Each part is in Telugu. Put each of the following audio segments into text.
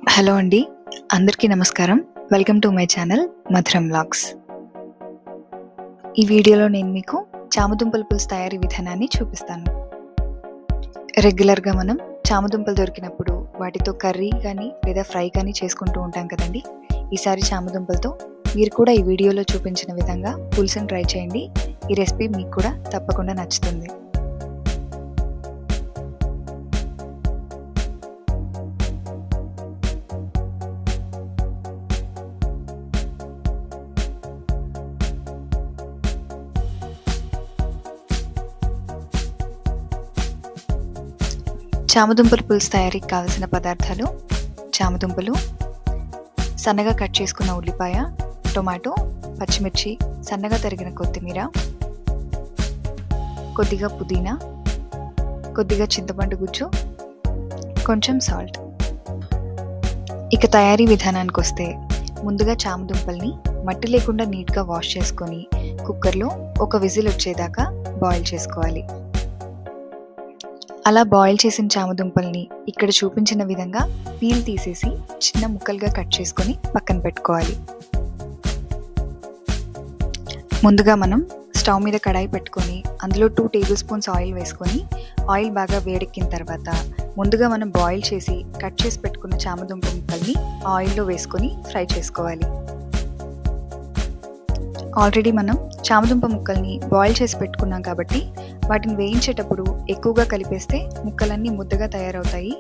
హలో అండి. అందరికీ నమస్కారం. వెల్కమ్ టు మై ఛానల్ మధురం వ్లాగ్స్. ఈ వీడియోలో నేను మీకు చామదుంపల పులుసు తయారీ విధానాన్ని చూపిస్తాను. రెగ్యులర్గా మనం చామదుంపలు దొరికినప్పుడు వాటితో కర్రీ కానీ లేదా ఫ్రై కానీ చేసుకుంటూ ఉంటాం కదండి. ఈసారి చామదుంపలతో మీరు కూడా ఈ వీడియోలో చూపించిన విధంగా పులుసుని ట్రై చేయండి. ఈ రెసిపీ మీకు కూడా తప్పకుండా నచ్చుతుంది. చామదుంపల పులుసు తయారీకి కావలసిన పదార్థాలు: చామదుంపలు, సన్నగా కట్ చేసుకున్న ఉల్లిపాయ, టొమాటో, పచ్చిమిర్చి, సన్నగా తరిగిన కొత్తిమీర, కొద్దిగా పుదీనా, కొద్దిగా చింతపండు గుజ్జు, కొంచెం సాల్ట్. ఇక తయారీ విధానానికి వస్తే, ముందుగా చామదుంపల్ని మట్టి లేకుండా నీట్గా వాష్ చేసుకొని కుక్కర్లో ఒక విజిల్ వచ్చేదాకా బాయిల్ చేసుకోవాలి. అలా బాయిల్ చేసిన చామదుంపల్ని ఇక్కడ చూపించిన విధంగా పీల్ తీసేసి చిన్న ముక్కలుగా కట్ చేసుకొని పక్కన పెట్టుకోవాలి. ముందుగా మనం స్టవ్ మీద కడాయి పెట్టుకొని అందులో 2 టేబుల్ స్పూన్స్ ఆయిల్ వేసుకొని ఆయిల్ బాగా వేడెక్కిన తర్వాత ముందుగా మనం బాయిల్ చేసి కట్ చేసి పెట్టుకున్న చామదుంప ముక్కల్ని ఆయిల్లో వేసుకొని ఫ్రై చేసుకోవాలి. ఆల్రెడీ మనం చామదుంప ముక్కల్ని బాయిల్ చేసి పెట్టుకున్నాం కాబట్టి వాటిని వేయించేటప్పుడు ఎక్కువగా కలిపేస్తే ముక్కలన్నీ ముద్దగా తయారవుతాయి.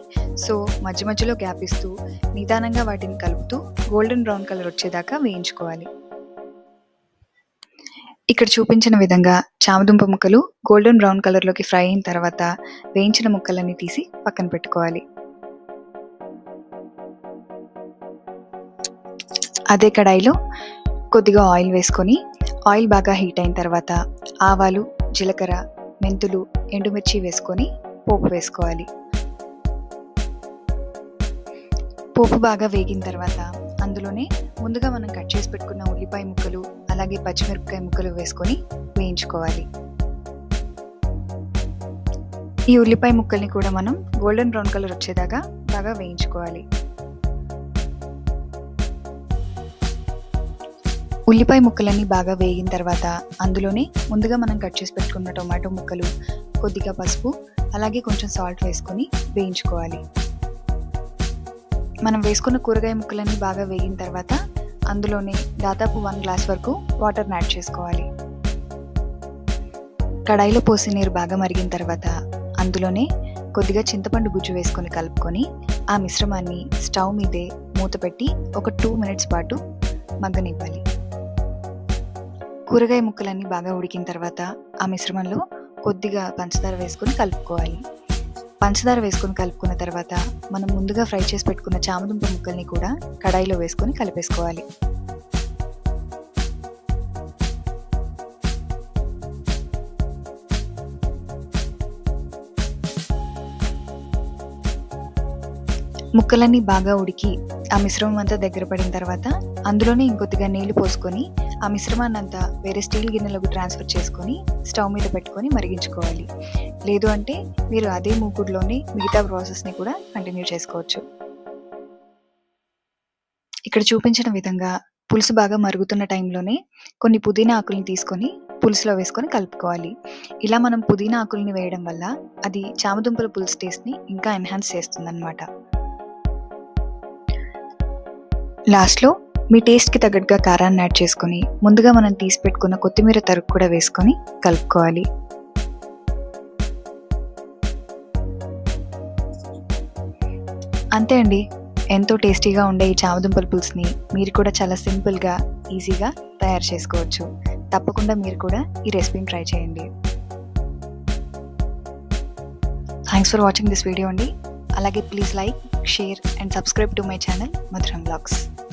సో మధ్య మధ్యలో గ్యాప్ ఇస్తూ నిదానంగా వాటిని కలుపుతూ గోల్డెన్ బ్రౌన్ కలర్ వచ్చేదాకా వేయించుకోవాలి. ఇక్కడ చూపించిన విధంగా చామదుంప ముక్కలు గోల్డెన్ బ్రౌన్ కలర్లోకి ఫ్రై అయిన తర్వాత వేయించిన ముక్కలన్నీ తీసి పక్కన పెట్టుకోవాలి. అదే కడాయిలో కొద్దిగా ఆయిల్ వేసుకొని ఆయిల్ బాగా హీట్ అయిన తర్వాత ఆవాలు, జీలకర్ర, మెంతులు, ఎండుమిర్చి వేసుకొని పోపు వేసుకోవాలి. పోపు బాగా వేగిన తర్వాత అందులోనే ముందుగా మనం కట్ చేసి పెట్టుకున్న ఉల్లిపాయ ముక్కలు అలాగే పచ్చిమిరపకాయ ముక్కలు వేసుకొని వేయించుకోవాలి. ఈ ఉల్లిపాయ ముక్కల్ని కూడా మనం గోల్డెన్ బ్రౌన్ కలర్ వచ్చేదాకా బాగా వేయించుకోవాలి. ఉల్లిపాయ ముక్కలన్నీ బాగా వేగిన తర్వాత అందులోనే ముందుగా మనం కట్ చేసి పెట్టుకున్న టొమాటో ముక్కలు, కొద్దిగా పసుపు అలాగే కొంచెం సాల్ట్ వేసుకొని వేయించుకోవాలి. మనం వేసుకున్న కూరగాయ ముక్కలన్నీ బాగా వేగిన తర్వాత అందులోనే దాదాపు 1 గ్లాస్ వరకు వాటర్ని యాడ్ చేసుకోవాలి. కడాయిలో పోసి నీరు బాగా మరిగిన తర్వాత అందులోనే కొద్దిగా చింతపండు గుజ్జు వేసుకొని కలుపుకొని ఆ మిశ్రమాన్ని స్టవ్ మీదే మూత పెట్టి ఒక 2 మినిట్స్ పాటు మగ్గనివ్వాలి. కూరగాయ ముక్కలన్నీ బాగా ఉడికిన తర్వాత ఆ మిశ్రమంలో కొద్దిగా పంచదార వేసుకొని కలుపుకోవాలి. పంచదార వేసుకొని కలుపుకున్న తర్వాత మనం ముందుగా ఫ్రై చేసి పెట్టుకున్న చామదుంప ముక్కల్ని కూడా కడాయిలో వేసుకొని కలిపేసుకోవాలి. ముక్కలన్నీ బాగా ఉడికి ఆ మిశ్రమం అంతా దగ్గర పడిన తర్వాత అందులోనే ఇంకొద్దిగా నీళ్లు పోసుకొని ఆ మిశ్రమాన్ని అంతా వేరే స్టీల్ గిన్నెలోకి ట్రాన్స్ఫర్ చేసుకొని స్టవ్ మీద పెట్టుకొని మరిగించుకోవాలి. లేదు అంటే మీరు అదే మూకుడులోనే మిగతా ప్రాసెస్ని కూడా కంటిన్యూ చేసుకోవచ్చు. ఇక్కడ చూపించిన విధంగా పులుసు బాగా మరుగుతున్న టైంలోనే కొన్ని పుదీనా ఆకుల్ని తీసుకొని పులుసులో వేసుకొని కలుపుకోవాలి. ఇలా మనం పుదీనా ఆకుల్ని వేయడం వల్ల అది చామదుంపల పులుసు టేస్ట్ని ఇంకా ఎన్హాన్స్ చేస్తుందన్నమాట. లాస్ట్లో మీ టేస్ట్కి తగ్గట్టుగా కారాన్ని యాడ్ చేసుకొని ముందుగా మనం తీసి పెట్టుకున్న కొత్తిమీర తరుగు కూడా వేసుకొని కలుపుకోవాలి. అంతే అండి, ఎంతో టేస్టీగా ఉండే ఈ చామదుంపల పులుసుని మీరు కూడా చాలా సింపుల్గా ఈజీగా తయారు చేసుకోవచ్చు. తప్పకుండా మీరు కూడా ఈ రెసిపీని ట్రై చేయండి. Thanks for watching this video అండి. అలాగే please like, share and subscribe to my channel మధురం వ్లాగ్స్.